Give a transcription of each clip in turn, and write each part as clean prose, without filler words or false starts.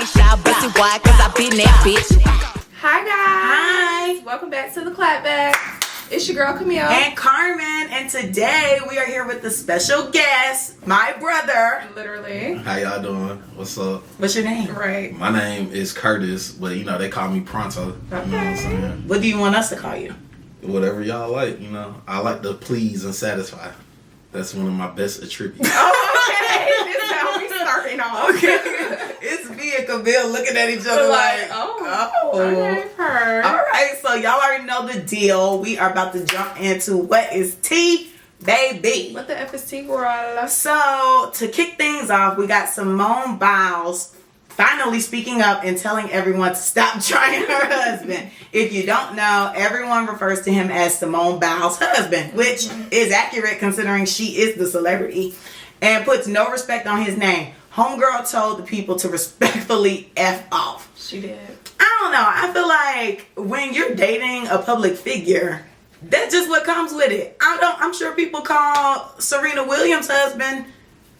bitch. Y'all pussy wide, cause I been that bitch. Hi guys. Hi. Welcome back to the Clapback. It's your girl Camille. And Carmen. And today we are here with a special guest, my brother. Literally. How y'all doing? What's up? What's your name? Right. My name is Curtis, but you know, they call me Pronto. You know what I'm saying? What do you want us to call you? Whatever y'all like, you know. I like to please and satisfy. That's one of my best attributes. Okay. This is how we starting off. Okay. It's me and Camille looking at each other like, oh. Okay, her. All right, so y'all already know the deal. We are about to jump into what is tea, baby. What the F is T, girl? So to kick things off, we got Simone Biles finally speaking up and telling everyone to stop trying her husband. If you don't know, everyone refers to him as Simone Biles' husband, which is accurate considering she is the celebrity, and puts no respect on his name. Homegirl told the people to respectfully F off. She did. I don't know. I feel like when you're dating a public figure, that's just what comes with it. I'm sure people call Serena Williams' husband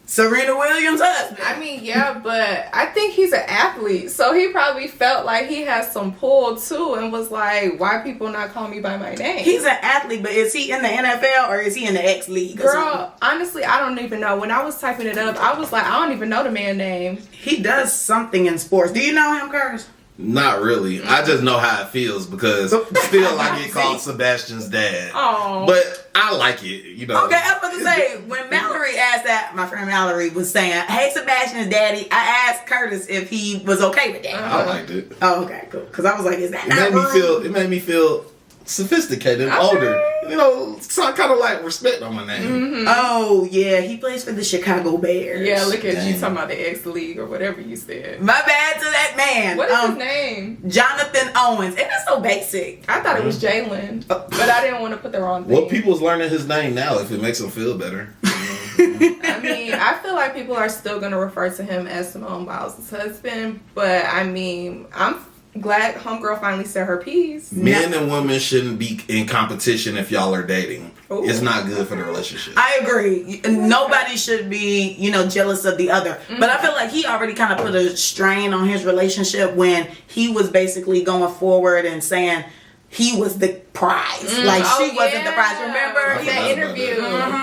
Serena Williams' husband. I mean, yeah, but I think he's an athlete, so he probably felt like he has some pull too, and was like, "Why people not call me by my name?" He's an athlete, but is he in the NFL or is he in the X League? Girl, honestly, I don't even know. When I was typing it up, I was like, I don't even know the man's name. He does something in sports. Do you know him, Curtis? Not really. I just know how it feels because still I get called Sebastian's dad. Oh. But I like it, you know. Okay, I was about to say, when Mallory asked that, my friend Mallory was saying, "Hey, Sebastian's daddy," I asked Curtis if he was okay with that. I liked it. Oh, okay, cool. Because I was like, is that not rude? It made me feel sophisticated and older. You know, so I kind of like respect on my name. Mm-hmm. Oh, yeah, he plays for the Chicago Bears. Yeah, look at you Dang. talking about the X League or whatever you said. My bad to that man. What is his name? Jonathan Owens. And it's so basic. I thought it was Jalen, but I didn't want to put the wrong thing. Well, people's learning his name now if it makes them feel better. I mean, I feel like people are still going to refer to him as Simone Biles' husband, but I mean, I'm glad homegirl finally said her piece. Men and women shouldn't be in competition if y'all are dating. Ooh. It's not good for the relationship. I agree. Nobody should be, jealous of the other. Mm-hmm. But I feel like he already kind of put a strain on his relationship when he was basically going forward and saying he was the prize. Like, she wasn't the prize. Remember? That interview.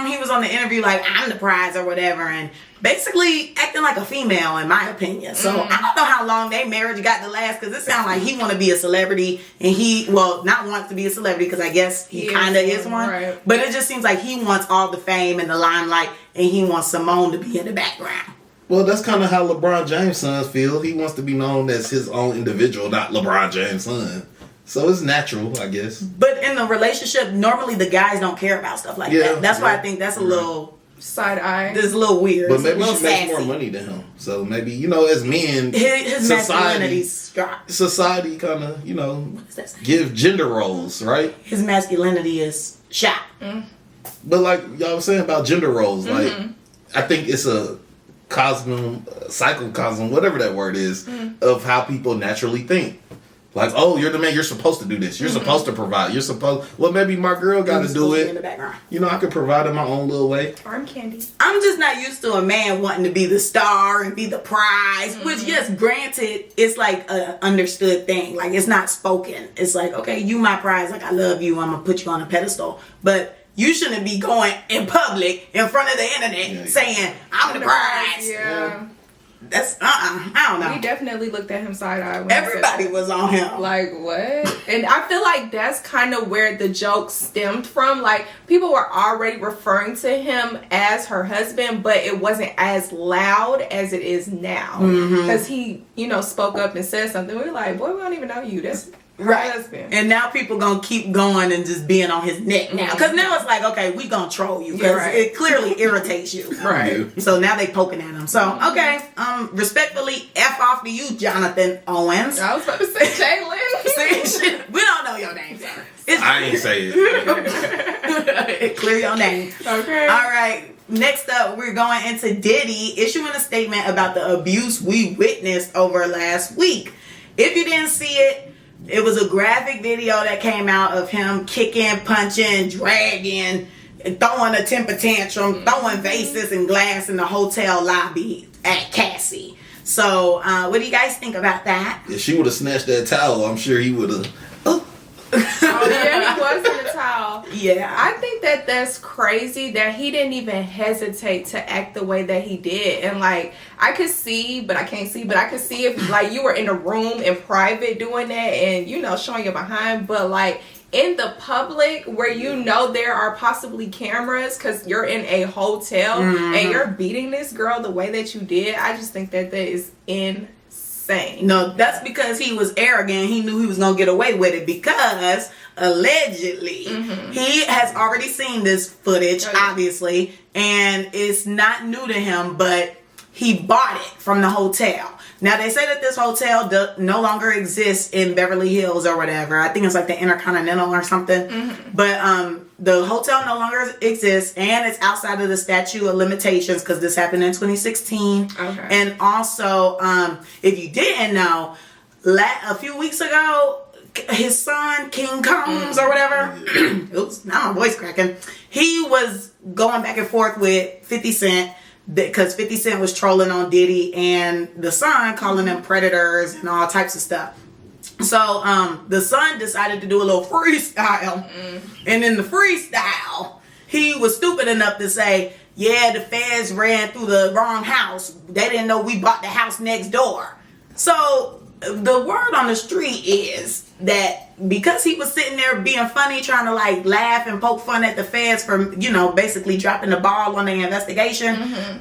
He was on the interview like, I'm the prize or whatever. And basically acting like a female, in my opinion. So I don't know how long their marriage got to last, because it sounds like he want to be a celebrity, and not wants to be a celebrity, because I guess he kind of is one. Right. But it just seems like he wants all the fame and the limelight, and he wants Simone to be in the background. Well, that's kind of how LeBron James' sons feel. He wants to be known as his own individual, not LeBron James' son. So it's natural, I guess. But in the relationship, normally the guys don't care about stuff like that. That's why I think that's a little Side eye. This is a little weird. But maybe she makes more money than him. So maybe, as men, his masculinity's strong. Society kind of, What does that say? give gender roles, right? His masculinity is shot. But like y'all was saying about gender roles, like I think it's a psychocosm, whatever that word is, of how people naturally think. Like, oh, you're the man, you're supposed to do this. You're supposed to provide. Well, maybe my girl got to do it. In the background. I could provide in my own little way. Arm candy. I'm just not used to a man wanting to be the star and be the prize, which, yes, granted, it's like a understood thing. Like, it's not spoken. It's like, okay, you my prize. Like, I love you. I'm going to put you on a pedestal. But you shouldn't be going in public in front of the internet saying, I'm the prize. Yeah. That's I don't know. We definitely looked at him side eye. Everybody was on him. Like, what? And I feel like that's kind of where the joke stemmed from. Like, people were already referring to him as her husband, but it wasn't as loud as it is now. Because he, spoke up and said something. We were like, boy, we don't even know you. That's her husband. And now people gonna keep going and just being on his neck now. Because now it's like, okay, we gonna troll you. Because it clearly irritates you. Right. So now they poking at him. So, okay. Respectfully, F off to you, Jonathan Owens. I was about to say Jalen. See, we don't know your name, sir. I ain't say it. Clear your name. Okay. All right. Next up, we're going into Diddy issuing a statement about the abuse we witnessed over last week. If you didn't see it, it was a graphic video that came out of him kicking, punching, dragging, throwing a temper tantrum, throwing vases and glass in the hotel lobby at Cassie. So, what do you guys think about that? If she would have snatched that towel, I'm sure he would have. Oh yeah, he was in the towel. Yeah. I think that that's crazy that he didn't even hesitate to act the way that he did. And like, I could see, but I can't see, but I could see if like you were in a room in private doing that and, you know, showing your behind, but like in the public where you know there are possibly cameras because you're in a hotel and you're beating this girl the way that you did, I just think that that is insane. No, that's because he was arrogant. He knew he was going to get away with it because allegedly he has already seen this footage, obviously, and it's not new to him, but he bought it from the hotel. Now, they say that this hotel no longer exists in Beverly Hills or whatever. I think it's like the Intercontinental or something. But the hotel no longer exists, and it's outside of the statute of limitations because this happened in 2016. Okay. And also, if you didn't know, a few weeks ago, his son, King Combs or whatever, oops, now my voice cracking, he was going back and forth with 50 Cent. Because 50 Cent was trolling on Diddy and the son, calling them predators and all types of stuff. So the son decided to do a little freestyle. And in the freestyle, he was stupid enough to say, yeah, the feds ran through the wrong house. They didn't know we bought the house next door. So the word on the street is that because he was sitting there being funny, trying to like laugh and poke fun at the feds for, you know, basically dropping the ball on the investigation,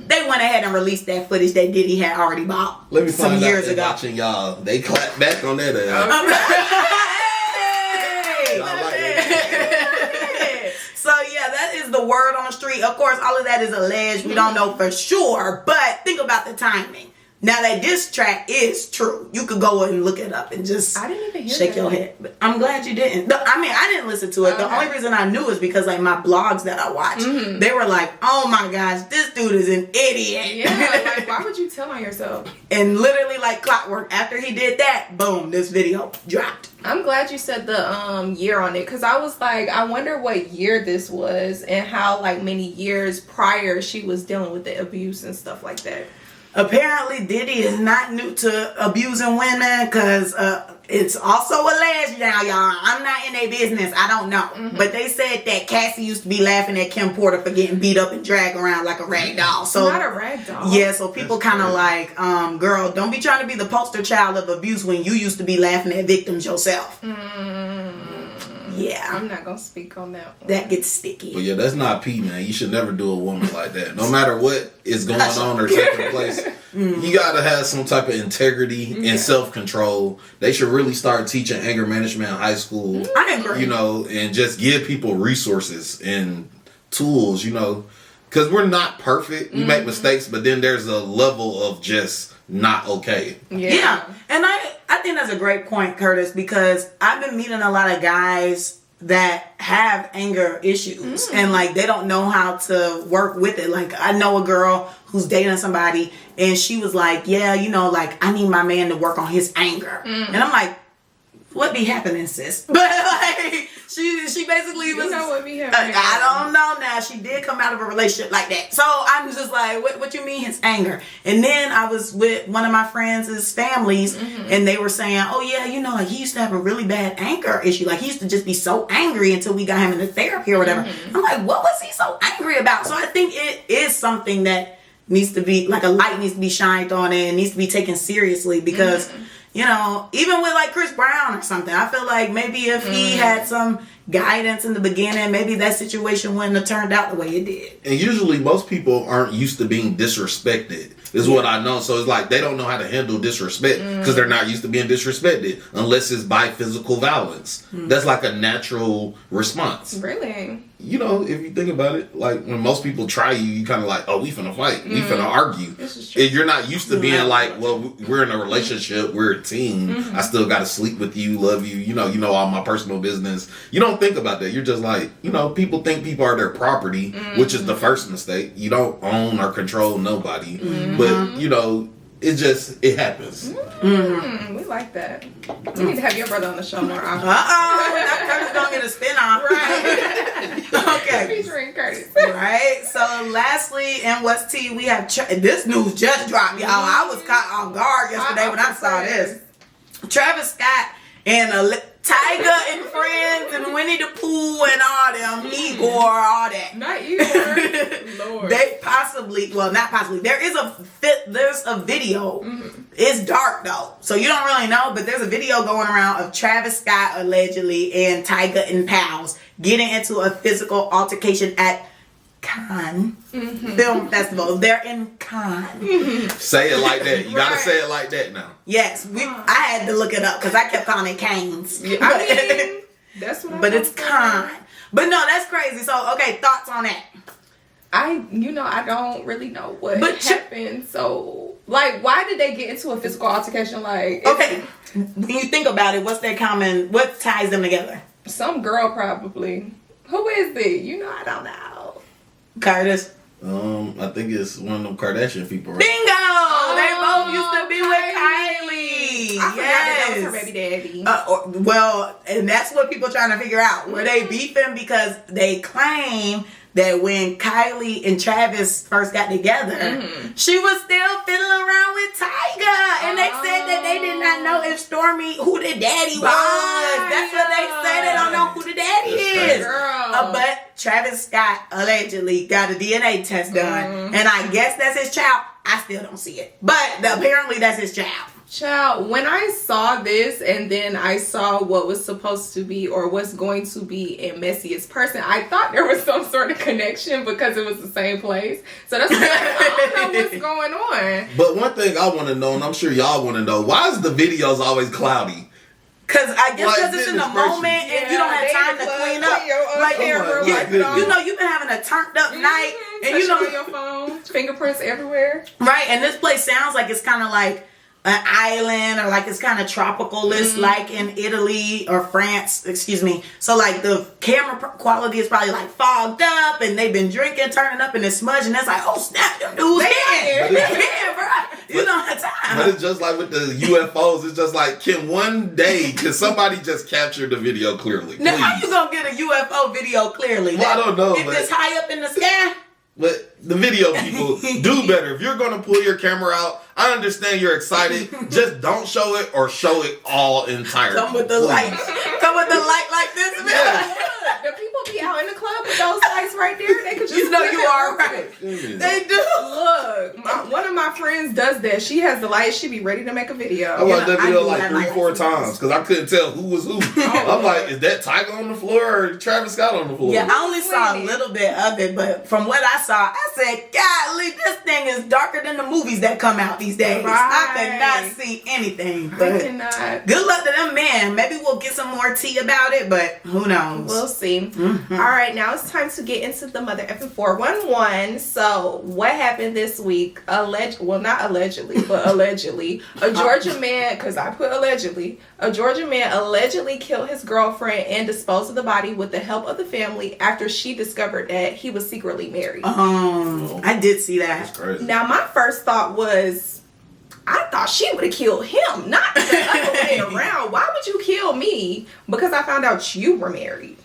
they went ahead and released that footage that Diddy had already bought. Let me some find years out ago. Watching y'all, they clap back on that. So yeah, that is the word on the street. Of course, all of that is alleged. We don't know for sure, but think about the timing. Now that this track is true, you could go and look it up and just I didn't even hear shake that. your head. But I'm glad you didn't. I mean, I didn't listen to it. The only reason I knew is because like my blogs that I watch, they were like, "Oh my gosh, this dude is an idiot." Yeah, like why would you tell on yourself? And literally like clockwork, after he did that, boom, this video dropped. I'm glad you said the year on it because I was like, I wonder what year this was and how like many years prior she was dealing with the abuse and stuff like that. Apparently, Diddy is not new to abusing women because it's also alleged now, y'all. I'm not in their business. I don't know. But they said that Cassie used to be laughing at Kim Porter for getting beat up and dragged around like a rag doll. So not a rag doll. Yeah, so people kind of like, girl, don't be trying to be the poster child of abuse when you used to be laughing at victims yourself. Yeah. I'm not going to speak on that one. That gets sticky. But yeah, that's not P, man. You should never do a woman like that. No matter what is going on or taking place, you got to have some type of integrity and self-control. They should really start teaching anger management in high school. I agree. You know, and just give people resources and tools, you know. Because we're not perfect. We make mistakes, but then there's a level of just not okay. Yeah. And I think that's a great point, Curtis, because I've been meeting a lot of guys that have anger issues and like they don't know how to work with it. Like I know a girl who's dating somebody and she was like, yeah, you know, like I need my man to work on his anger. And I'm like, what be happening, sis? But like she basically was, you know what be happening. I don't know now. She did come out of a relationship like that. So I'm just like, what you mean his anger? And then I was with one of my friends' families and they were saying, oh yeah, you know, like he used to have a really bad anger issue. Like he used to just be so angry until we got him into therapy or whatever. I'm like, what was he so angry about? So I think it is something that needs to be, like a light needs to be shined on it and needs to be taken seriously because you know, even with like Chris Brown or something, I feel like maybe if he had some guidance in the beginning, maybe that situation wouldn't have turned out the way it did. And usually most people aren't used to being disrespected, is what I know. So it's like they don't know how to handle disrespect because they're not used to being disrespected unless it's by physical violence. That's like a natural response. Really? You know, if you think about it, like when most people try you, you kind of like, oh, we finna fight. We finna argue. This is true. And you're not used to being like, well, we're in a relationship. We're a team. I still got to sleep with you, love you. You know all my personal business. You don't think about that. You're just like, you know, people think people are their property, which is the first mistake. You don't own or control nobody. But, you know, it happens. We like that. We need to have your brother on the show more often. Now Curtis gonna get a spin-off. Right. Okay. Featuring Curtis. Right. So lastly, in What's Tea, we have this news just dropped, y'all. I was caught off guard yesterday when I saw this. Travis Scott and Tyga and Friends and Winnie the Pooh and all them, Igor, all that. Not Igor. Lord. They possibly, well, not possibly. There's a video. It's dark though, so you don't really know. But there's a video going around of Travis Scott allegedly and Tyga and pals getting into a physical altercation at Cannes Film Festival. They're in Cannes. Say it like that. You gotta say it like that now. Yes, I had to look it up because I kept calling it Canes. Yeah, I mean, that's what. But it's Cannes. But no, that's crazy. So okay, thoughts on that? I don't really know what happened. So, like, why did they get into a physical altercation? Like, okay, when you think about it, what ties them together? Some girl probably. Who is it? I don't know. Curtis. I think it's one of them Kardashian people, right? Bingo! They both used to be with Kylie. I forgot that was her baby daddy. Well, and that's what people trying to figure out. Were they beefing because they claim that when Kylie and Travis first got together, she was still fiddling around with Tyga, and they said that they did not know if Stormy who the daddy was. That's what they say. They don't know who the daddy is. But Travis Scott allegedly got a DNA test done, and I guess that's his child. I still don't see it, but apparently that's his child. Child, when I saw this and then I saw what was supposed to be or what's going to be in Messiest Person, I thought there was some sort of connection because it was the same place. So that's why I don't know what's going on. But one thing I want to know, and I'm sure y'all want to know, why is the videos always cloudy? Cause I guess Like, it's in the moment and you don't have time to clean up. You've been having a turned up night and you know your phone, fingerprints everywhere. Right, and this place sounds like it's kind of like an island or like it's kind of tropical-ish like in Italy or France, excuse me. So like the camera quality is probably like fogged up and they've been drinking, turning up in the smudge, and that's like, oh snap, them dudes here, bro. You don't have time. But it's just like with the UFOs, it's just like, can somebody just capture the video clearly? Now Please. how you gonna get a UFO video clearly? Well, I don't know, If it's high up in the sky. But the video people do better. If you're going to pull your camera out, I understand you're excited. Just don't show it or show it all entirely. Come with the light. Come with the light like this, man. Yeah. The people be out in the club with those lights right there. They could just you are right. Yeah. They do. Look, one of my friends does that. She has the light. She be ready to make a video. I watched that video I like do 3-4 times because I couldn't tell who was who. I'm like, is that Tyga on the floor or Travis Scott on the floor? Yeah, I only saw a little bit of it, but from what I saw, I said, golly, this thing is darker than the movies that come out these days. Right. I could not see anything. But I cannot. good luck to them, man. Maybe we'll get some more tea about it, but who knows? We'll see. All right, now it's time to get into the mother effing 411. So, what happened this week? Not allegedly, but allegedly. A Georgia man, because I put allegedly, a Georgia man allegedly killed his girlfriend and disposed of the body with the help of the family after she discovered that he was secretly married. I did see that. That's crazy. Now, my first thought was, I thought she would have killed him, not the other way around. Why would you kill me? Because I found out you were married.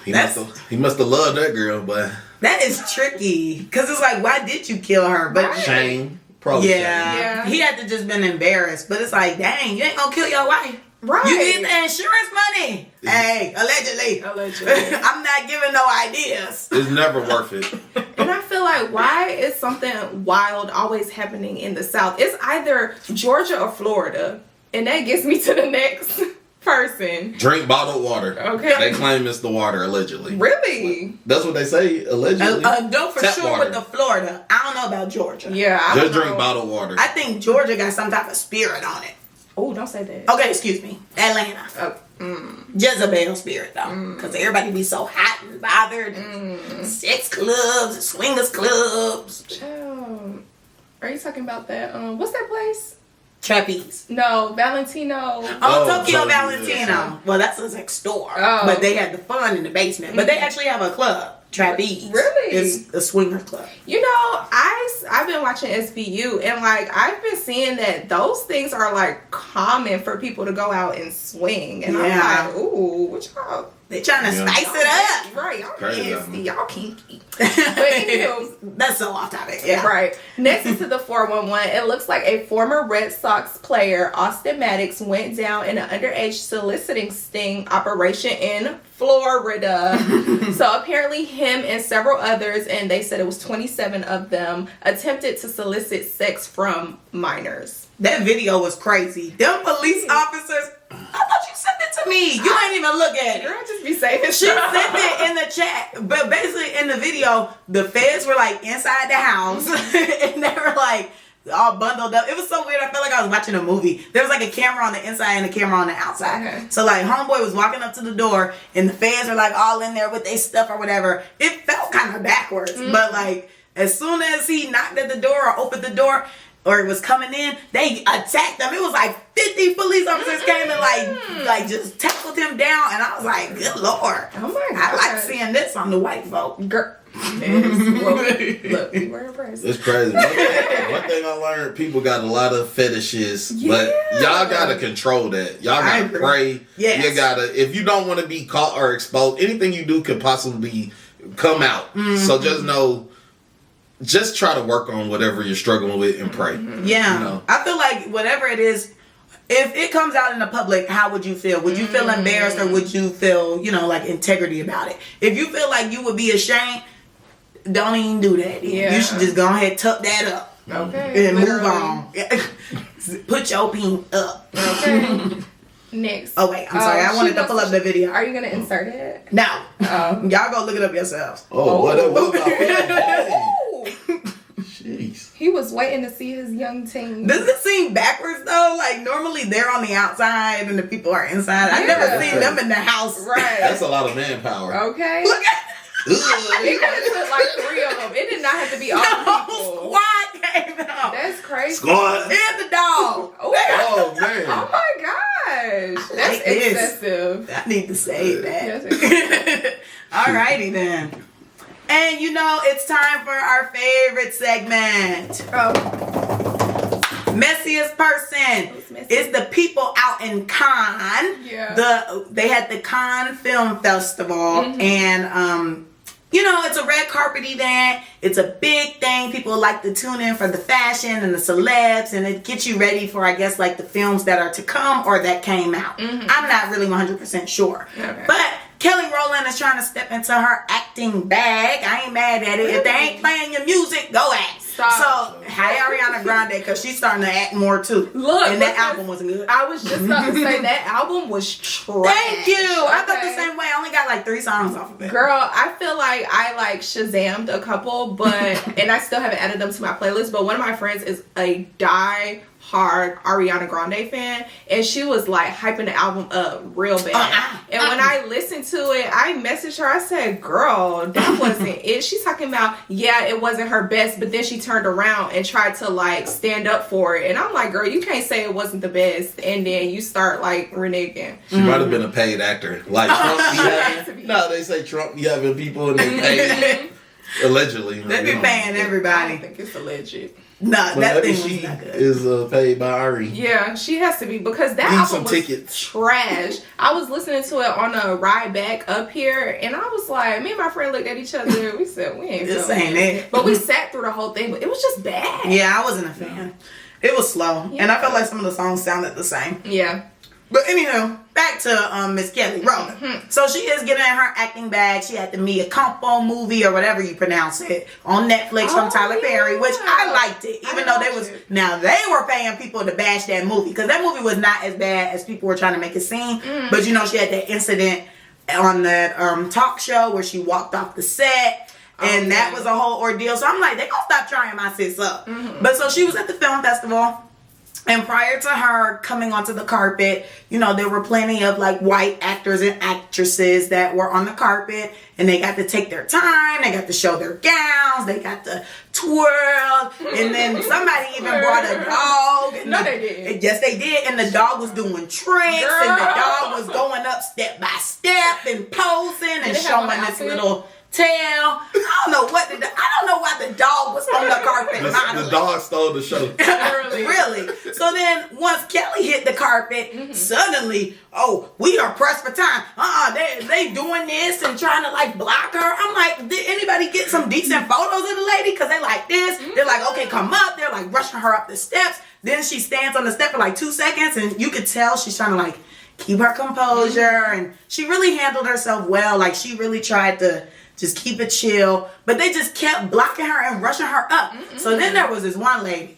He must have loved that girl, but That is tricky. Because it's like, why did you kill her? But shame. Probably shame. Yeah. He had to just been embarrassed. But it's like, dang, you ain't gonna kill your wife. Right. You need the insurance money. Hey, allegedly. I'm not giving no ideas. It's never worth it. And I feel like, why is something wild always happening in the South? It's either Georgia or Florida. And that gets me to the next person. Drink bottled water. Okay. They claim it's the water, allegedly. Really? That's what they say, allegedly. Don't for Tap sure water. with the Florida. I don't know about Georgia. Yeah. I Just don't drink know. bottled water. I think Georgia got some type of spirit on it. Oh, don't say that. Okay, excuse me. Atlanta. Jezebel spirit, though. Because everybody be so hot and bothered. Sex clubs, swingers clubs. Child. Are you talking about that? What's that place? Trapeze. No, Valentino. Tokyo Tokyo, Valentino. yeah. Well, that's a sex store. Oh. But they had the fun in the basement. But they actually have a club. Trapeze. Really? It's a swinger club. You know, I've been watching SVU, and like I've been seeing that those things are like common for people to go out and swing, and I'm like, ooh, what y'all? They trying to spice it up. Right, y'all Crazy. nasty, y'all kinky. But anywho, that's so off topic. Yeah. Right. Next is to the 411. It looks like a former Red Sox player, Austin Maddox, went down in an underage soliciting sting operation in Florida. So apparently him and several others, and they said it was 27 of them, attempted to solicit sex from minors. That video was crazy. Them police officers, I thought you sent it to me. You ain't even look at it. Girl, just be saying She sent it in the chat. But basically in the video, the feds were like inside the house and they were like all bundled up. It was so weird. I felt like I was watching a movie. There was like a camera on the inside and a camera on the outside. Okay. So like homeboy was walking up to the door and the feds were like all in there with their stuff or whatever. It felt kind of backwards. But like as soon as he knocked at the door or opened the door, or it was coming in, they attacked them. It was like 50 police officers came and like just tackled him down, and I was like, good Lord. Oh my God. I like seeing this on the white folk. Girl. Well, look, we were impressed. It's crazy. One thing I learned, people got a lot of fetishes, but y'all gotta control that. Y'all gotta pray. Yes. You gotta, if you don't want to be caught or exposed, anything you do could possibly come out. So just know, just try to work on whatever you're struggling with and pray. Yeah. You know? I feel like whatever it is, if it comes out in the public, how would you feel? Would you feel embarrassed, or would you feel, like integrity about it? If you feel like you would be ashamed, don't even do that. Yeah. You should just go ahead and tuck that up. Okay. And move on. Put your peen up. Okay. Next. Oh wait, I'm sorry. I wanted to pull up the video. Are you gonna insert it? No. Y'all go look it up yourselves. What about Oh. Jeez. He was waiting to see his young team. Does it seem backwards though? Like normally they're on the outside and the people are inside. I've never seen them in the house. Right. That's a lot of manpower. Okay. Look at He could have took like 3 of them. It did not have to be all people. squad came out. That's crazy. Squad. And the dog. Oh man. Oh my gosh. That's Like this. excessive. I need to save That's that. excessive. Alrighty then. And it's time for our favorite segment. Messiest Person. It's the people out in Cannes. Yeah. They had the Cannes Film Festival, and it's a red carpet event. It's a big thing. People like to tune in for the fashion and the celebs, and it gets you ready for, I guess, like the films that are to come or that came out. I'm not really 100% sure, but Kelly Rowland is trying to step into her acting bag. I ain't mad at it. If they ain't playing your music, go act. Stop. So, hi Ariana Grande, because she's starting to act more too. Look, and that album wasn't good. I was just about to say that album was trash. Thank you. I thought Okay. the same way. I only got like 3 songs off of it. Girl, I feel like I like Shazammed a couple, but and I still haven't added them to my playlist. But one of my friends is a die-hard Ariana Grande fan, and she was like hyping the album up real bad. And when I listened to it, I messaged her. I said, "Girl, that wasn't it." She's talking about, yeah, it wasn't her best, but then she turned around and tried to like stand up for it. And I'm like, girl, you can't say it wasn't the best, and then you start like reneging. She might have been a paid actor. Like Trump be having, no, they say Trump be having people and they pay allegedly. They be paying I everybody. don't think it's alleged. No, But that maybe thing was she not good. is paid by Ari. Yeah, she has to be, because that Need album some was tickets. trash. I was listening to it on a ride back up here, and I was like, me and my friend looked at each other. We said, we ain't This feeling ain't it. it. But we sat through the whole thing, but it was just bad. Yeah, I wasn't a fan. It was slow, and I felt like some of the songs sounded the same. Yeah. But anywho, back to Miss Kelly Rowland. So she is getting in her acting bag. She had the Mia Campo movie, or whatever you pronounce it, on Netflix from Tyler Perry, which I liked it, even though they were paying people to bash that movie, because that movie was not as bad as people were trying to make it seem. But she had that incident on that talk show where she walked off the set. And that was a whole ordeal. So I'm like, they gonna stop trying my sis up. But so she was at the film festival. And prior to her coming onto the carpet, there were plenty of like white actors and actresses that were on the carpet, and they got to take their time. They got to show their gowns. They got to twirl. And then somebody even brought a dog. And No, they did. Yes, they did. And the dog was doing tricks. Girl. And the dog was going up step by step and posing and Did it have on showing an this outfit? little... tail. I don't know why the dog was on the carpet. The dog stole the show. Really? So then once Kelly hit the carpet, suddenly, we are pressed for time. They doing this and trying to like block her. I'm like, did anybody get some decent photos of the lady? Because they like this. They're like, okay, come up. They're like rushing her up the steps. Then she stands on the step for like 2 seconds, and you could tell she's trying to like keep her composure, and she really handled herself well. Like she really tried to just keep it chill, but they just kept blocking her and rushing her up. So then there was this one lady.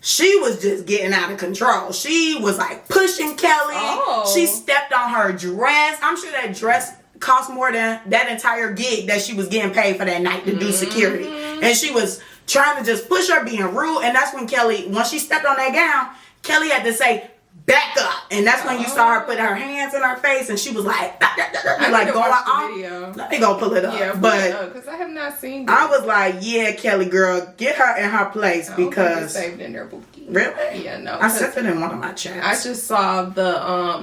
She was just getting out of control. She was like pushing Kelly. She stepped on her dress. I'm sure that dress cost more than that entire gig that she was getting paid for that night to do security. And she was trying to just push her, being rude. And that's when Kelly, once she stepped on that gown, Kelly had to say, back up. And that's when you saw her put her hands in her face, and she was like going off. Let me go pull it up. Yeah, but because I have not seen that. I was like, yeah, Kelly girl, get her in her place because saved in there, Bookie. Really? Yeah, no. I sent it in one of my chats. I just saw the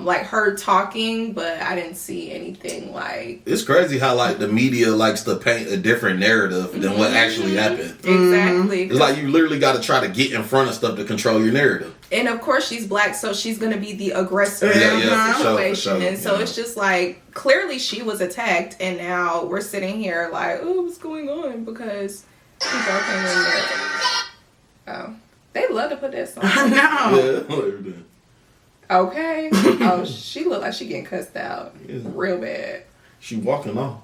like her talking, but I didn't see anything like. It's crazy how like the media likes to paint a different narrative than what actually happened. Exactly. It's like you literally got to try to get in front of stuff to control your narrative. And of course she's black, so she's gonna be the aggressor in the situation. For sure. And so it's just like clearly she was attacked, and now we're sitting here like, oh, what's going on? Because people came in there. Oh, they love to put that song. I know. Yeah. Okay. Oh, she looked like she getting cussed out real bad. She walking off.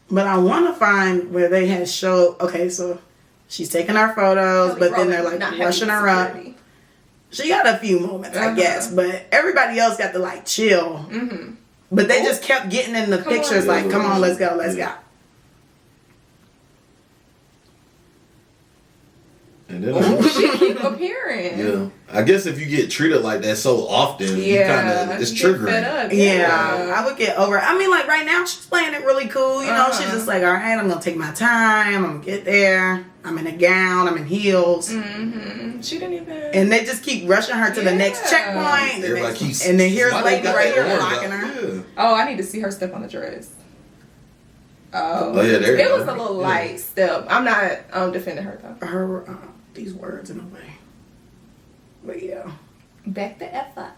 But I want to find where they had showed. Okay, so she's taking our photos, but then they're like rushing her up. She got a few moments, I guess, but everybody else got to like chill. But they just kept getting in the pictures like, come on, let's go, let's go. And then she keep appearing. Yeah, I guess if you get treated like that so often, you kind of it's triggering. Yeah, I would get over it. I mean, like right now, she's playing it really cool. You know, she's just like, all right, I'm gonna take my time. I'm gonna get there. I'm in a gown. I'm in heels. She didn't even. And they just keep rushing her to the next checkpoint. And then here's lady right here blocking her. Yeah. Oh, I need to see her step on the dress. Oh yeah, there you go. It was a little light step. I'm not defending her though. Her these words in a way. But yeah. Back the F up.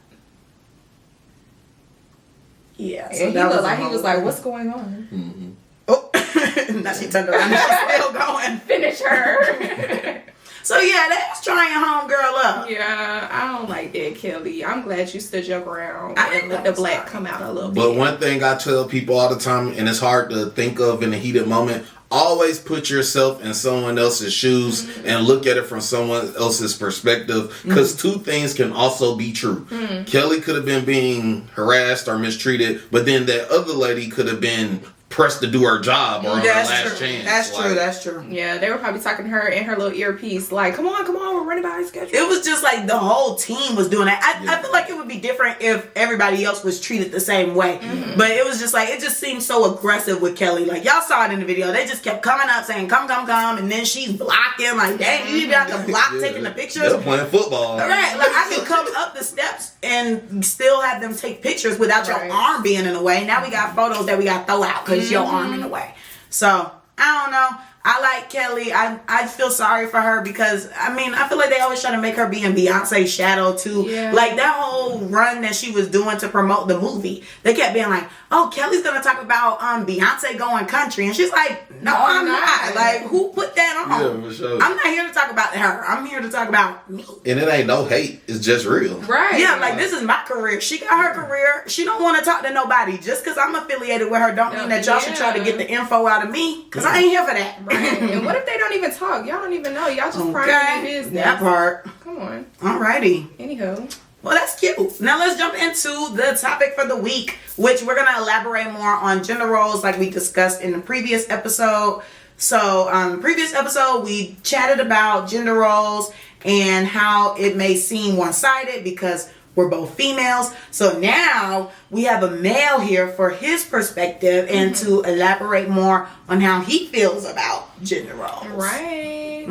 Yeah. So and he looked like he was like, what's going on? Oh, now she turned around and she's still going. Finish her. So yeah, they was trying homegirl up. Yeah, I don't like that, Kelly. I'm glad you stood your ground and let the black come out a little bit. But one thing I tell people all the time, and it's hard to think of in a heated moment, always put yourself in someone else's shoes and look at it from someone else's perspective, because two things can also be true. Kelly could have been being harassed or mistreated, but then that other lady could have been pressed to do her job or on her last chance. That's true. Yeah, they were probably talking to her in her little earpiece, like, come on, we're running by our schedule. It was just like the whole team was doing that. I feel like it would be different if everybody else was treated the same way. But it was just like, it just seemed so aggressive with Kelly. Like, y'all saw it in the video. They just kept coming up saying, come. And then she's blocking. Like, dang, you got to block taking the pictures. They're playing football. Right. Like, I could come up the steps and still have them take pictures without your arm being in the way. Now we got photos that we got to throw out because your arm in the way. So, I don't know. I like Kelly. I feel sorry for her because, I mean, I feel like they always try to make her be in Beyonce's shadow too. Yeah. Like that whole run that she was doing to promote the movie. They kept being like, oh, Kelly's going to talk about Beyonce going country. And she's like, no, I'm not. Like, who put that on? Yeah, for sure. I'm not here to talk about her. I'm here to talk about me. And it ain't no hate. It's just real. Right. Yeah, like this is my career. She got her career. She don't want to talk to nobody. Just because I'm affiliated with her don't mean that y'all should try to get the info out of me. Because I ain't here for that. Right. And what if they don't even talk? Y'all don't even know. Y'all just prying in business. That part. Come on. Alrighty. Anywho. Well, that's cute. Now let's jump into the topic for the week, which we're going to elaborate more on gender roles like we discussed in the previous episode. So, previous episode, we chatted about gender roles and how it may seem one-sided because we're both females. So now we have a male here for his perspective and to elaborate more on how he feels about gender roles. Right.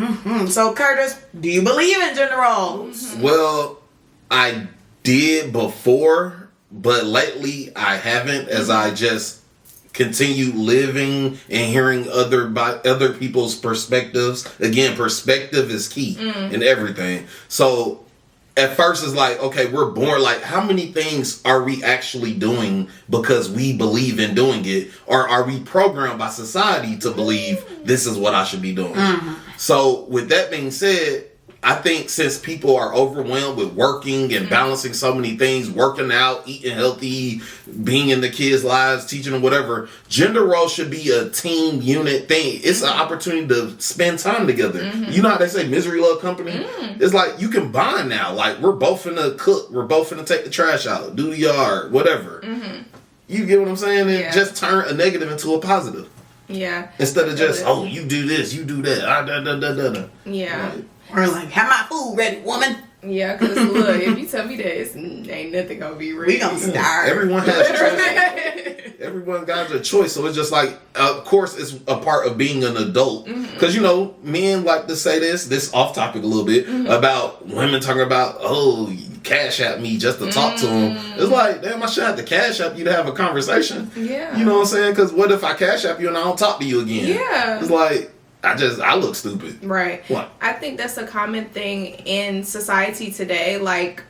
So Curtis, do you believe in gender roles? Well, I did before, but lately I haven't, as I just continue living and hearing other people's perspectives. Again, perspective is key in everything. So at first it's like, okay, we're born, like how many things are we actually doing because we believe in doing it, or are we programmed by society to believe this is what I should be doing? So with that being said, I think since people are overwhelmed with working and balancing so many things, working out, eating healthy, being in the kids' lives, teaching them whatever, gender roles should be a team unit thing. It's an opportunity to spend time together. You know how they say misery love company? It's like you can bond now. Like we're both finna cook, we're both finna take the trash out, do the yard, whatever. You get what I'm saying? And just turn a negative into a positive. Yeah. Instead of just, oh, you do this, you do that. Yeah. Like, or like, have my food ready, woman. Yeah, because look, if you tell me that, ain't nothing gonna be ready. We gonna starve. Everyone has choice. Everyone got a choice. So it's just like, of course, it's a part of being an adult. Because, you know, men like to say this off topic a little bit, about women talking about, oh, cash at me just to talk to them. It's like, damn, I should have to cash up you to have a conversation. Yeah. You know what I'm saying? Because what if I cash up you and I don't talk to you again? Yeah. It's like, I look stupid. Right. What? I think that's a common thing in society today. Like,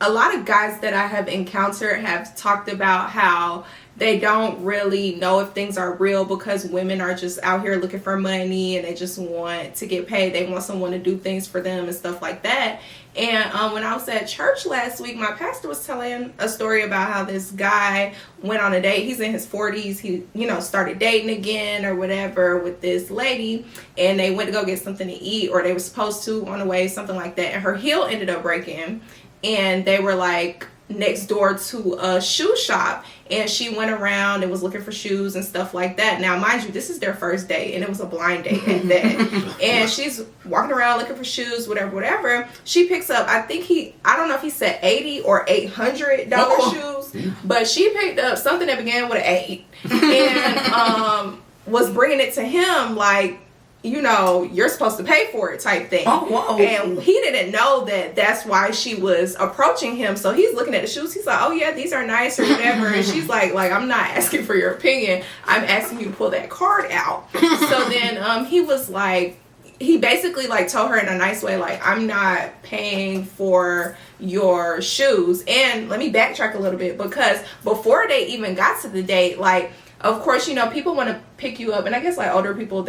a lot of guys that I have encountered have talked about how they don't really know if things are real because women are just out here looking for money and they just want to get paid. They want someone to do things for them and stuff like that. And when I was at church last week, my pastor was telling a story about how this guy went on a date. He's in his 40s. He, started dating again or whatever with this lady. And they went to go get something to eat, or they were supposed to on the way, something like that. And her heel ended up breaking. And they were like next door to a shoe shop, and she went around and was looking for shoes and stuff like that. Now, mind you, this is their first date, and it was a blind date at that. And she's walking around looking for shoes, whatever. She picks up, I don't know if he said $80 or $800 shoes, but she picked up something that began with an 8 and was bringing it to him like, you're supposed to pay for it type thing. Oh, whoa. And he didn't know that that's why she was approaching him. So he's looking at the shoes. He's like, oh, yeah, these are nice or whatever. And she's like, I'm not asking for your opinion. I'm asking you to pull that card out. So then he was like, he basically like told her in a nice way, like, I'm not paying for your shoes. And let me backtrack a little bit, because before they even got to the date, like, of course, people want to pick you up. And I guess like older people,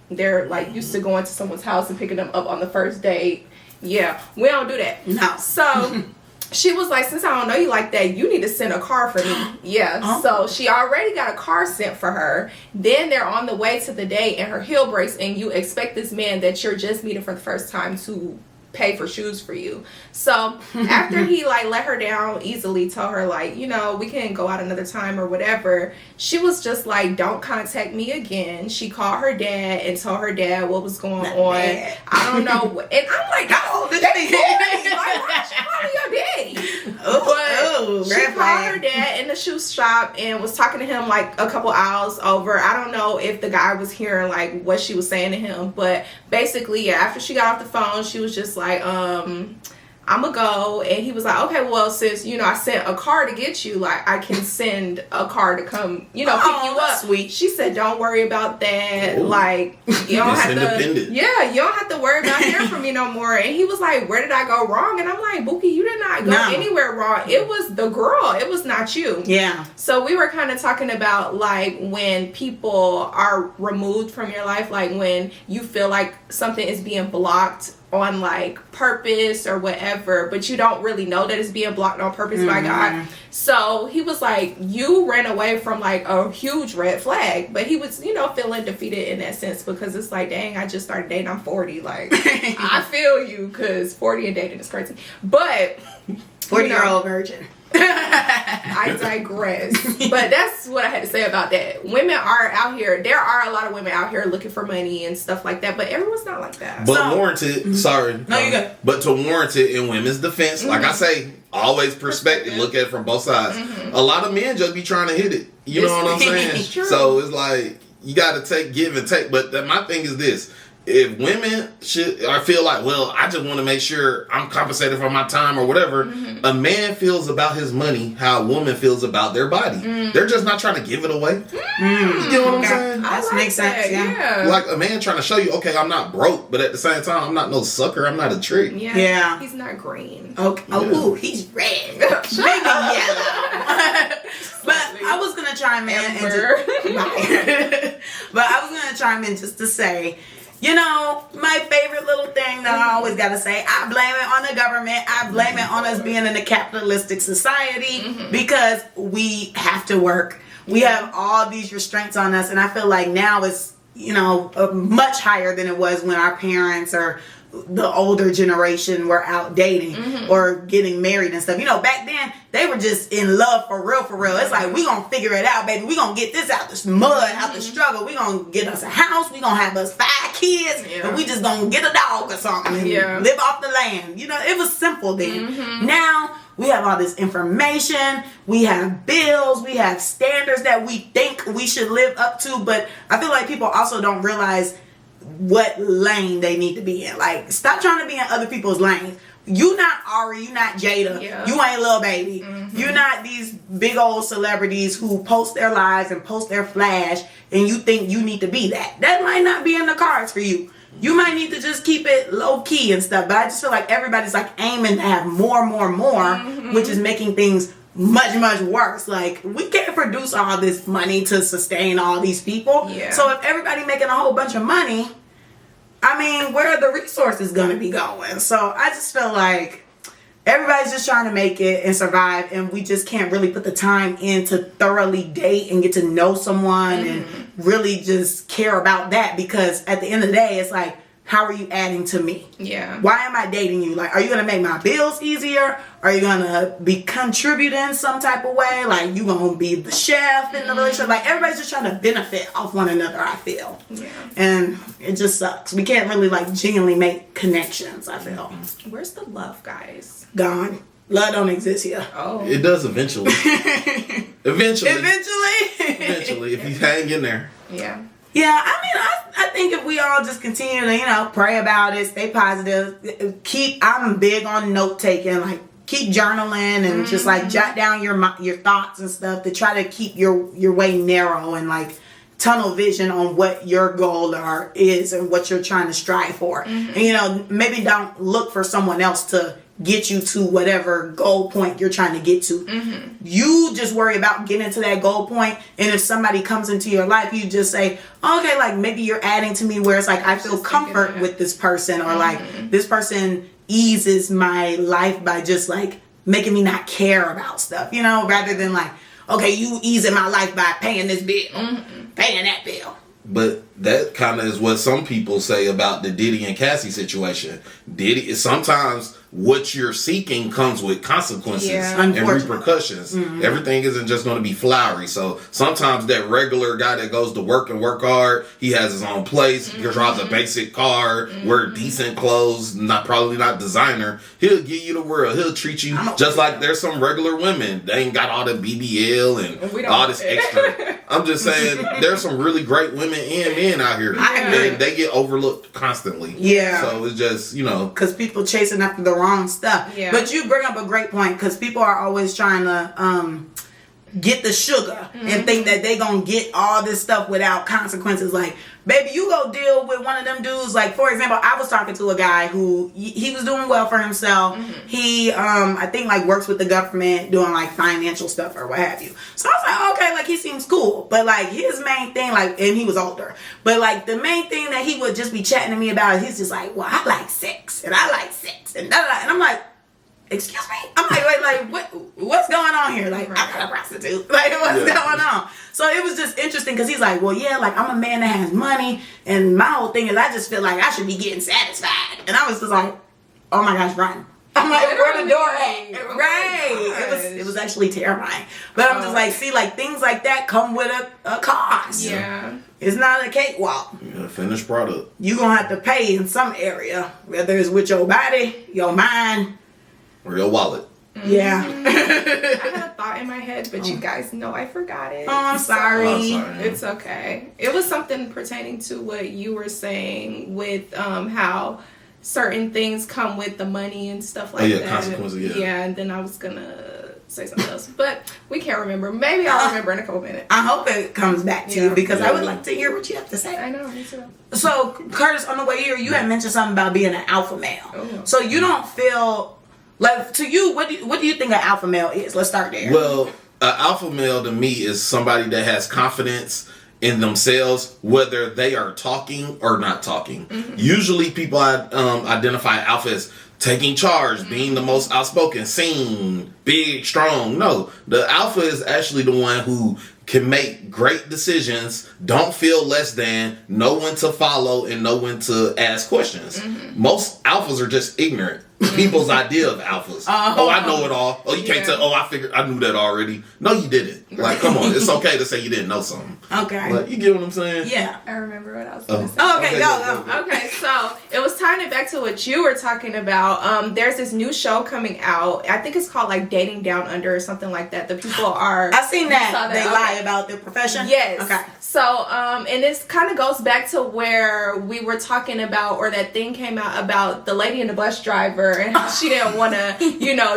they're like used to going to someone's house and picking them up on the first date. Yeah, we don't do that. No. So she was like, since I don't know you like that, you need to send a car for me. Yeah. Oh. So she already got a car sent for her. Then they're on the way to the date and her heel breaks, and you expect this man that you're just meeting for the first time to pay for shoes for you. So after he like let her down easily, told her like, we can go out another time or whatever, she was just like, don't contact me again. She called her dad and told her dad what was going on. Bad. I don't know. And I'm like, oh, this thing. Like, why she calling your daddy? But she called her dad in the shoe shop and was talking to him like a couple hours over. I don't know if the guy was hearing like what she was saying to him, but basically, yeah, after she got off the phone, she was just like, I'm gonna go. And he was like, okay, well, since I sent a car to get you, like I can send a car to come pick you up. Sweet. She said, don't worry about that. Ooh. Like you don't have to. Yeah, you don't have to worry about hearing from me no more. And he was like, where did I go wrong? And I'm like, Bookie, you did not go anywhere wrong. It was the girl. It was not you. Yeah. So we were kind of talking about like when people are removed from your life, like when you feel like something is being blocked on like purpose or whatever, but you don't really know that it's being blocked on purpose by God. So he was like, you ran away from like a huge red flag, but he was feeling defeated in that sense, because it's like, dang, I just started dating, I'm 40, like I feel you, because 40 and dating is crazy, but 40-year-old virgin. I digress. But that's what I had to say about that. Women are out here. There are a lot of women out here looking for money and stuff like that, but everyone's not like that. But warranted, sorry. No, you go. But to warrant it in women's defense, like I say, always perspective, look at it from both sides. A lot of men just be trying to hit it. You know what I'm saying? It's true. So it's like, you got to give and take. But my thing is this. if women should, I feel like, well, I just want to make sure I'm compensated for my time or whatever. A man feels about his money how a woman feels about their body. They're just not trying to give it away. You know what I'm saying? That makes sense. Yeah. Like a man trying to show you, okay, I'm not broke, but at the same time, I'm not no sucker. I'm not a trick. Yeah. He's not green. Okay. Oh, he's red. Maybe yellow. But I was gonna chime in but I was gonna chime in just to say, you know, my favorite little thing that I always gotta say, I blame it on the government. I blame it on us being in a capitalistic society because we have to work. We have all these restraints on us, and I feel like now it's, you know, much higher than it was when our parents or the older generation were out dating or getting married and stuff. You know, back then they were just in love for real, for real. It's like, we gonna figure it out, baby. We gonna get this out this mud, out the struggle. We gonna get us a house. We gonna have us 5 kids, and we just gonna get a dog or something and live off the land. You know, it was simple then. Now we have all this information. We have bills. We have standards that we think we should live up to. But I feel like people also don't realize what lane they need to be in. Like, stop trying to be in other people's lanes. You not Ari, you not Jada, you ain't Lil Baby. You're not these big old celebrities who post their lives and post their flash, and you think you need to be that. That might not be in the cards for you. You might need to just keep it low key and stuff. But I just feel like everybody's like aiming to have more, which is making things much worse. Like, we can't produce all this money to sustain all these people. So if everybody making a whole bunch of money, I mean, where are the resources going to be going? So I just feel like everybody's just trying to make it and survive, and we just can't really put the time in to thoroughly date and get to know someone and really just care about that, because at the end of the day, it's like, how are you adding to me? Why am I dating you? Like, are you going to make my bills easier? Are you going to be contributing some type of way? Like, you going to be the chef in the relationship? Like, everybody's just trying to benefit off one another, I feel. And it just sucks. We can't really, like, genuinely make connections, I feel. Where's the love, guys? Gone. Love don't exist here. It does eventually. Eventually, if you hang in there. Yeah, I mean, I think if we all just continue to, you know, pray about it, stay positive, I'm big on note taking, like, keep journaling and just, like, jot down your thoughts and stuff to try to keep your way narrow and, like, tunnel vision on what your goal is and what you're trying to strive for. And, you know, maybe don't look for someone else to get you to whatever goal point you're trying to get to. You just worry about getting to that goal point, and if somebody comes into your life, you just say, okay, like, maybe you're adding to me where it's like, I feel comfort with this person, or like, this person eases my life by just like making me not care about stuff, you know, rather than like, okay, you easing my life by paying this bill, paying that bill. But that kind of is what some people say about the Diddy and Cassie situation. Diddy, sometimes what you're seeking comes with consequences and repercussions. Everything isn't just going to be flowery. So sometimes that regular guy that goes to work and work hard, he has his own place, he drives a basic car, wear decent clothes, probably not designer. He'll give you the world. He'll treat you just like there's some regular women. They ain't got all the BBL and all this extra. I'm just saying, there's some really great women and men out here. And they get overlooked constantly. So it's just, you know. Because people chasing after the wrong stuff. But you bring up a great point, because people are always trying to get the sugar and think that they gonna get all this stuff without consequences. Like, baby, you go deal with one of them dudes. Like, for example, I was talking to a guy who he was doing well for himself. He I think like works with the government doing like financial stuff or what have you. So I was like, okay, like, he seems cool. But like, his main thing, like, and he was older, but like the main thing that he would just be chatting to me about, he's just like, well, I like sex and I like sex and da-da-da. And I'm like, excuse me? I'm like, what's going on here? Like, I got a prostitute. Like, what's going on? So it was just interesting, because he's like, well, yeah, like, I'm a man that has money, and my whole thing is I just feel like I should be getting satisfied. And I was just like, oh my gosh, run. I'm like, where the door at? Right. It was actually terrifying. But I'm just like, see, like, things like that come with a cost. It's not a cakewalk. Finished product. You're going to have to pay in some area, whether it's with your body, your mind, or your wallet. Yeah. I had a thought in my head, but you guys know I forgot it. Oh, I'm sorry. It's okay. It was something pertaining to what you were saying with how certain things come with the money and stuff like that. Consequences, Yeah, and then I was gonna say something else, but we can't remember. Maybe I'll remember in a couple minutes. I hope it comes back to you because I would like to hear what you have to say. I know, me too. So, Curtis, on the way here, you had mentioned something about being an alpha male. Oh. So you don't feel like, to you, what do you think an alpha male is? Let's start there. Well, an alpha male to me is somebody that has confidence in themselves, whether they are talking or not talking. Usually people identify alpha as taking charge, being the most outspoken, seen, big, strong. No, the alpha is actually the one who can make great decisions, don't feel less than, know when to follow, and know when to ask questions. Most alphas are just ignorant. People's idea of alphas. Oh, I know it all. Oh, you can't tell. Oh, I knew that already. No, you didn't. Like, come on. It's okay to say you didn't know something. Okay. Like, you get what I'm saying? Yeah. I remember what I was going to say. Oh, okay, go. Okay, so it was tying it back to what you were talking about. There's this new show coming out. I think it's called like Dating Down Under or something like that. The people are... I've seen that. Saw that. They lie about their profession? Yes. Okay. So, and this kind of goes back to where we were talking about, or that thing came out about the lady and the bus driver and how she didn't want to,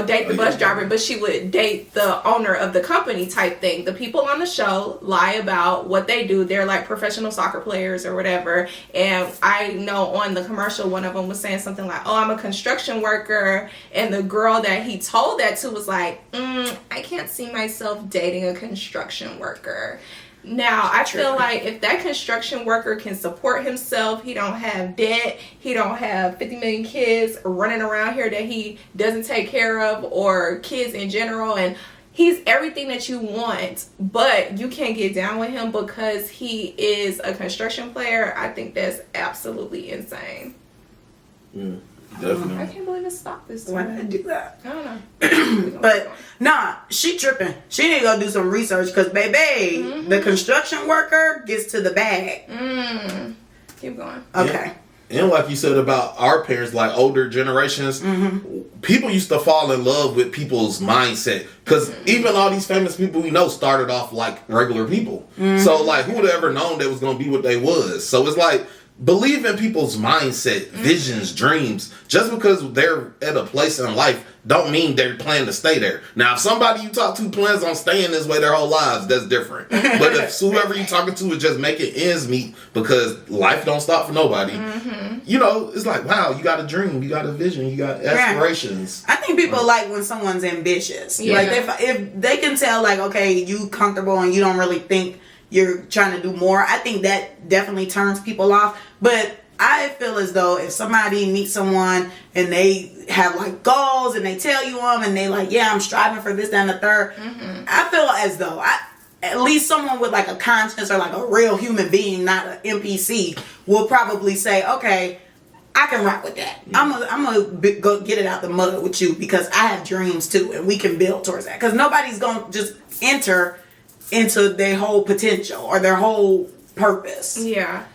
date the bus driver, but she would date the owner of the company type thing. The people on the show lie about what they do. They're like professional soccer players or whatever. And I know on the commercial, one of them was saying something like, oh, I'm a construction worker. And the girl that he told that to was like, I can't see myself dating a construction worker. Now, I feel like if that construction worker can support himself, he don't have debt, he don't have 50 million kids running around here that he doesn't take care of, or kids in general, and he's everything that you want, but you can't get down with him because he is a construction player, I think that's absolutely insane. Definitely. I can't believe it stopped this Why time. did I do that? I don't know. But nah, she tripping. She need to go do some research because baby, the construction worker gets to the bag. Keep going. Okay. And like you said about our parents, like older generations, people used to fall in love with people's mindset. Because even all these famous people we know started off like regular people. So like, who would have ever known they was going to be what they was? So it's like, believe in people's mindset, visions, dreams. Just because they're at a place in life don't mean they're planning to stay there. Now, if somebody you talk to plans on staying this way their whole lives, that's different. But if whoever you're talking to is just making ends meet because life don't stop for nobody, it's like, wow, you got a dream, you got a vision, you got aspirations. I think people like when someone's ambitious. Yeah. Like if they can tell like, okay, you comfortable and you don't really think you're trying to do more, I think that definitely turns people off. But I feel as though if somebody meets someone and they have like goals and they tell you them and they like, yeah, I'm striving for this, that, and the third, I feel as though at least someone with like a conscience or like a real human being, not an NPC, will probably say, okay, I can rock with that. I'm gonna go get it out the mud with you because I have dreams too and we can build towards that. Because nobody's gonna just enter into their whole potential or their whole purpose. Yeah.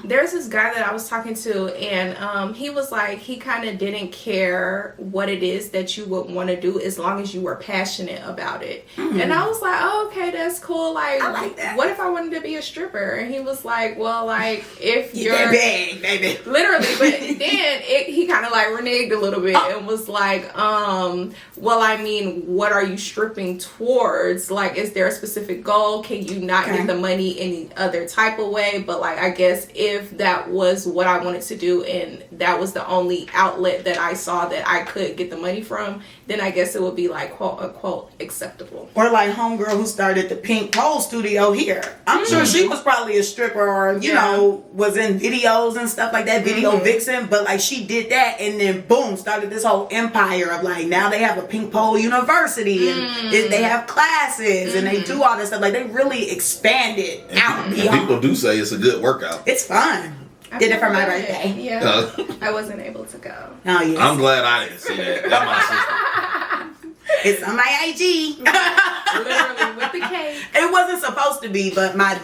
There's this guy that I was talking to, and he was like, he kind of didn't care what it is that you would want to do as long as you were passionate about it. And I was like, oh, okay, that's cool. Like, I like that. What if I wanted to be a stripper? And he was like, well, like, if you're big, baby. Literally, but then he kind of like reneged a little bit and was like, well, I mean, what are you stripping towards? Like, is there a specific goal? Can you not get the money any other type of way? But like, I guess if that was what I wanted to do and that was the only outlet that I saw that I could get the money from, then I guess it would be like quote unquote acceptable. Or like homegirl who started the Pink Pole studio here. I'm sure she was probably a stripper or you know was in videos and stuff like that, video vixen, but like she did that and then boom, started this whole empire of like now they have a Pink Pole University and they have classes and they do all this stuff. Like they really expanded out beyond. People do say it's a good workout. It's fun. Did it for my birthday. Yeah. I wasn't able to go. Oh, yes. I'm glad I didn't see that. That's my sister. It's on my IG. Literally with the cake. It wasn't supposed to be, but my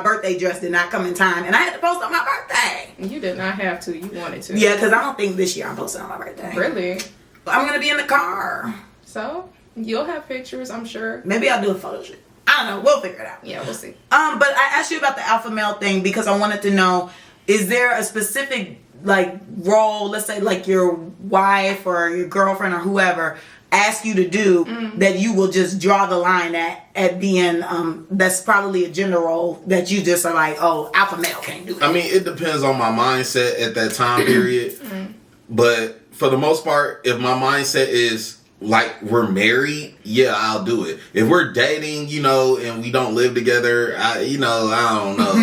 birthday dress did not come in time, and I had to post on my birthday. You did not have to. You wanted to. Yeah, because I don't think this year I'm posting on my birthday. Really? I'm gonna be in the car. So you'll have pictures, I'm sure. Maybe I'll do a photo shoot. I don't know. We'll figure it out. Yeah, we'll see. But I asked you about the alpha male thing because I wanted to know, is there a specific like role, let's say like your wife or your girlfriend or whoever ask you to do that you will just draw the line at being that's probably a gender role that you just are like, oh, alpha male can't do that? I mean, it depends on my mindset at that time period. But for the most part, if my mindset is like we're married, yeah, I'll do it. If we're dating, you know, and we don't live together, I don't know.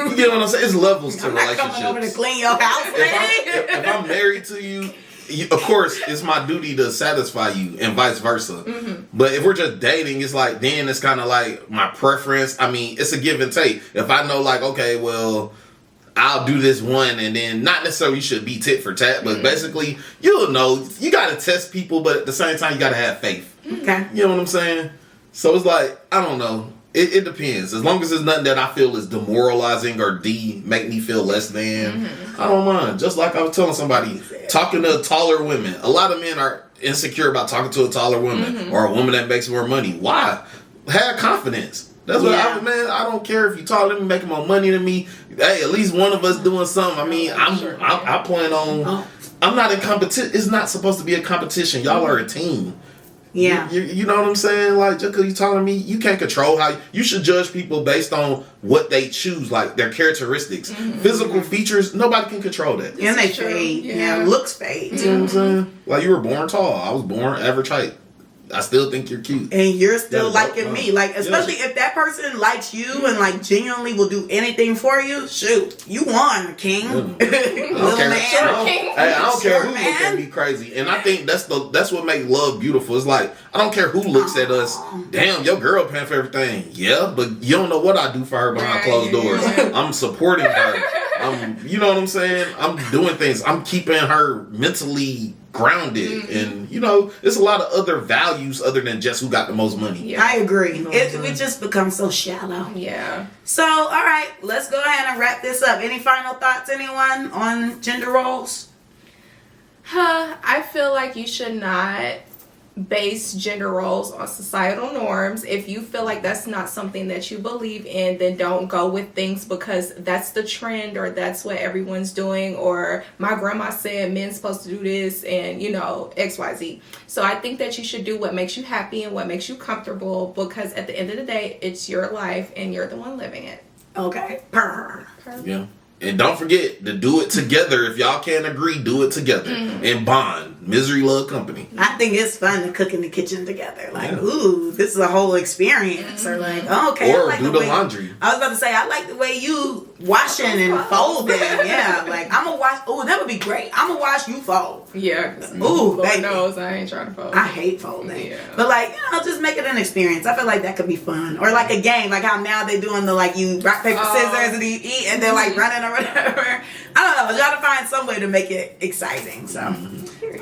You get what I'm saying? It's levels to relationships. I'm not coming over to clean your house, if I'm married to you, of course, it's my duty to satisfy you, and vice versa. But if we're just dating, it's like then it's kind of like my preference. I mean, it's a give and take. If I know, like, okay, well, I'll do this one, and then not necessarily you should be tit for tat, but basically you'll know you got to test people, but at the same time you got to have faith. Okay, you know what I'm saying? So it's like I don't know. It depends. As long as it's nothing that I feel is demoralizing or make me feel less than, I don't mind. Just like I was telling somebody, talking to taller women. A lot of men are insecure about talking to a taller woman or a woman that makes more money. Why? Have confidence. That's what I don't care if you taller than me, making more money than me. Hey, at least one of us doing something. I mean, I plan on. I'm not in competition. It's not supposed to be a competition. Y'all are a team. Yeah. You know what I'm saying? Like, just because you're telling me, you can't control how you should judge people based on what they choose, like their characteristics. Physical features, nobody can control that. And they fade. Yeah, looks fade. You know what I'm saying? Like, you were born tall. I was born average height. I still think you're cute. And you're still liking me. Like, especially if that person likes you and, like, genuinely will do anything for you, shoot, you won, king. I don't care who looks at me crazy. And I think that's what makes love beautiful. It's like, I don't care who looks at us. Damn, your girl paying for everything. Yeah, but you don't know what I do for her behind closed doors. I'm supporting her. You know what I'm saying? I'm doing things. I'm keeping her mentally grounded, and you know, there's a lot of other values other than just who got the most money. Yeah. I agree. You know it just becomes so shallow. Yeah. So, all right, let's go ahead and wrap this up. Any final thoughts, anyone, on gender roles? I feel like you should not base gender roles on societal norms. If you feel like that's not something that you believe in, then don't go with things because that's the trend or that's what everyone's doing, or my grandma said men's supposed to do this and, you know, XYZ. So I think that you should do what makes you happy and what makes you comfortable, because at the end of the day, it's your life and you're the one living it. Okay. Yeah. And don't forget to do it together. If y'all can't agree, do it together. And bond. Misery love company. I think it's fun to cook in the kitchen together. Like, ooh, this is a whole experience. Or like, oh, okay. Or I like do the laundry. I was about to say, I like the way you washing and folding. Yeah. Like, I'm going to wash. Ooh, that would be great. I'm going to wash, you fold. Yeah. Ooh, Lord knows I ain't trying to fold. I hate folding. Yeah. But like, you know, just make it an experience. I feel like that could be fun. Or like a game. Like how now they doing the, like, you rock, paper, scissors and you eat and they're like running or whatever. I don't know. Try to find some way to make it exciting. So,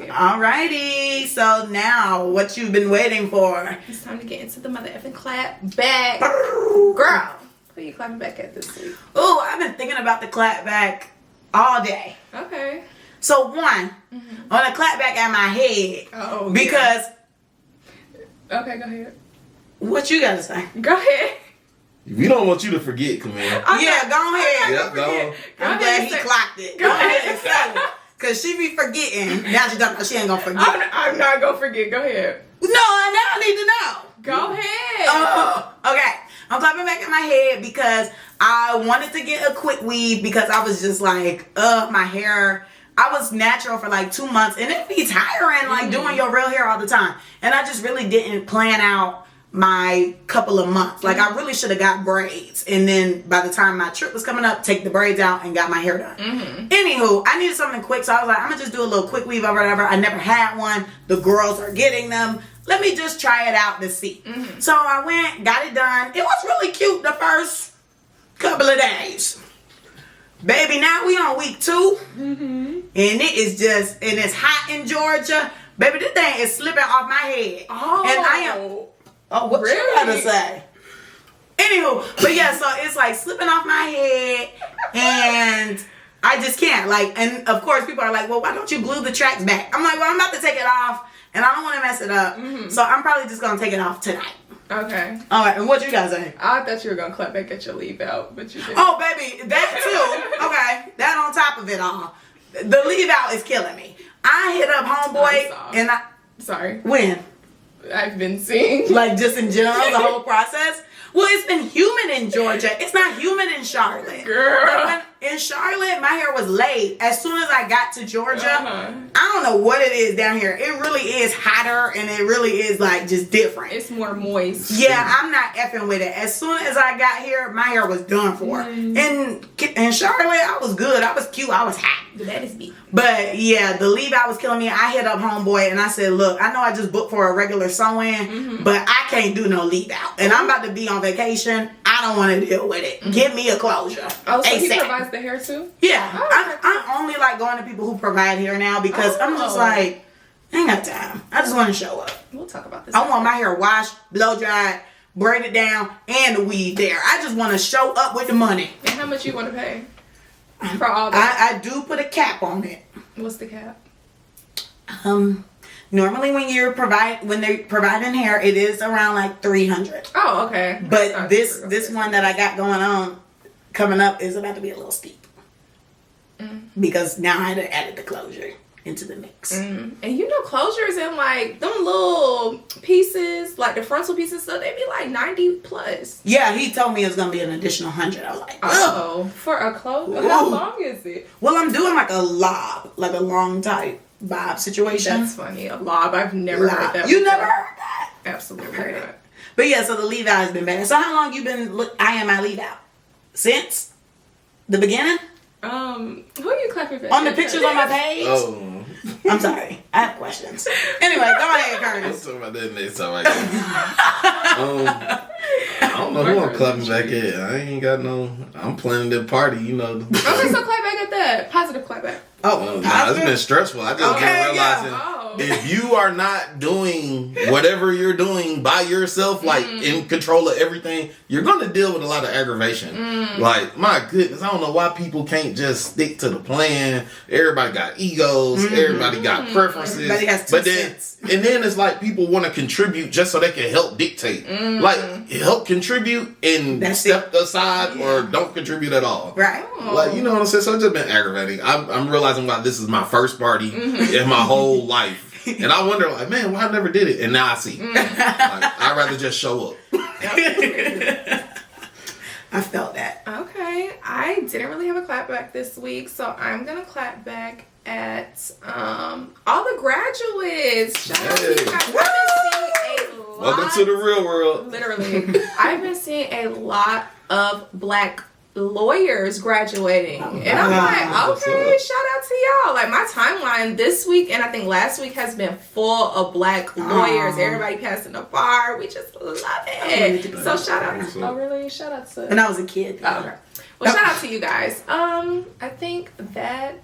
alrighty. So now, what you've been waiting for? It's time to get into the mother effing clap back. Girl, who you clapping back at this week? Ooh, I've been thinking about the clap back all day. Okay. So one, on a clap back at my head. Oh, because. Yeah. Okay, go ahead. What you gotta say? Go ahead. We don't want you to forget, Camille. Go ahead. Yeah, go. I'm glad he clocked it. Go ahead and say it. Because she be forgetting. Now she talking about she ain't gonna forget. I'm not gonna forget. Go ahead. No, now I need to know. Go ahead. Okay. I'm clapping back in my head because I wanted to get a quick weave because I was just like, my hair. I was natural for like 2 months and it'd be tiring, like doing your real hair all the time. And I just really didn't plan out my couple of months. Like I really should have got braids, and then by the time my trip was coming up, take the braids out and got my hair done. Anywho, I needed something quick, so I was like, I'm gonna just do a little quick weave or whatever. I never had one. The girls are getting them. Let me just try it out to see. So I went, got it done. It was really cute the first couple of days. Baby, now we on week 2, and it is just, and it's hot in Georgia. Baby, this thing is slipping off my head. Oh. And I am. Oh, what you gotta say? Anywho, but yeah, so it's like slipping off my head, and I just can't. Like, and of course, people are like, well, why don't you glue the tracks back? I'm like, well, I'm about to take it off, and I don't want to mess it up. So I'm probably just gonna take it off tonight. Okay. All right, and what you guys think? I thought you were gonna clap back at your leave out, but you didn't. Oh, baby, that too. Okay, that on top of it all. The leave out is killing me. I hit up homeboy and Sorry. When? I've been seeing. Like just in general, the whole process. Well, it's been humid in Georgia. It's not humid in Charlotte. Girl. In Charlotte, my hair was laid. As soon as I got to Georgia, I don't know what it is down here. It really is hotter and it really is like just different. It's more moist. Yeah, I'm not effing with it. As soon as I got here, my hair was done for. In Charlotte, I was good. I was cute. I was hot. That is me. But yeah, the leave out was killing me. I hit up homeboy and I said, look, I know I just booked for a regular sew-in, but I can't do no leave out. And I'm about to be on vacation. I don't want to deal with it. Give me a closure. Oh, so ASAP. he provides the hair too? Yeah. Oh, okay. I'm only like going to people who provide hair now because I'm just like, I ain't got time. I just want to show up. We'll talk about this. I want my hair washed, blow dried, braided down, and the weave there. I just want to show up with the money. And how much you want to pay for all that? I do put a cap on it. What's the cap? Normally when they're providing hair, it is around like $300. Oh, okay. But this one that I got going on coming up is about to be a little steep. Because now I had added the closure into the mix. And you know closures in like them little pieces, like the frontal pieces, so they be like 90 plus. Yeah, he told me it was gonna be an additional 100. I was like, oh, for a closure? How long is it? Well, I'm doing like a lob, like a long type bob situation. That's funny. A lob. I've never heard that. You before. never heard that? Absolutely Heard not. it. But yeah, so the leave out has been bad. So how long you been my leave out? Since the beginning? Who are you clapping for? On the pictures on my page? Oh. I'm sorry. I have questions. Anyway, go ahead, I'll Curtis. talk about that next time I I don't know who I'm clapping back at. I ain't got no. I'm planning the party, you know. Okay, so clap back at that. Positive clap back. Nah, it's been stressful. I just been realizing if you are not doing whatever you're doing by yourself, like in control of everything, you're gonna deal with a lot of aggravation. Like, my goodness, I don't know why people can't just stick to the plan. Everybody got egos. Everybody got preferences. Everybody has two cents. And then it's like people want to contribute just so they can help dictate. Like, help contribute and step aside or don't contribute at all. Right. Like, you know what I'm saying? So it's just been aggravating. I'm realizing why this is my first party in my whole life. And I wonder, like, man, why I never did it? And now I see. Like, I'd rather just show up. I felt that. Okay. I didn't really have a clap back this week, so I'm going to clap back at all the graduates. Shout out to you guys. I've been seeing a lot. Welcome to the real world. Literally. I've been seeing a lot of black lawyers graduating. And I'm like, okay, shout out to y'all. Like, my timeline this week and I think last week has been full of black lawyers. Everybody passing the bar. We just love it. So shout out. Oh, really? Shout out to... When I was a kid. Oh, okay. Well, shout out to you guys. I think that...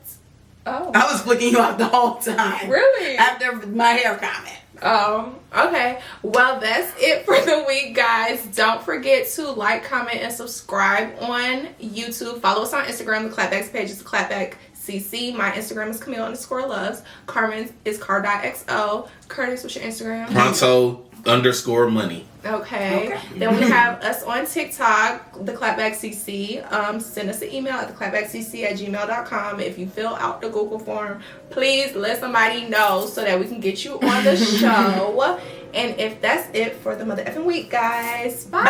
Oh. I was flicking you out the whole time. Really? After my hair comment. Oh, okay. Well, that's it for the week, guys. Don't forget to like, comment, and subscribe on YouTube. Follow us on Instagram. The Clapback's page is theclapbackcc. My Instagram is Camille_loves. Carmen is car.xo. Curtis, what's your Instagram? Pronto_money. Okay. Then we have us on TikTok, the Clapbackcc. Send us an email at theclapbackcc@gmail.com. If you fill out the Google form, please let somebody know so that we can get you on the show. And if that's it for the mother effing week, guys, bye.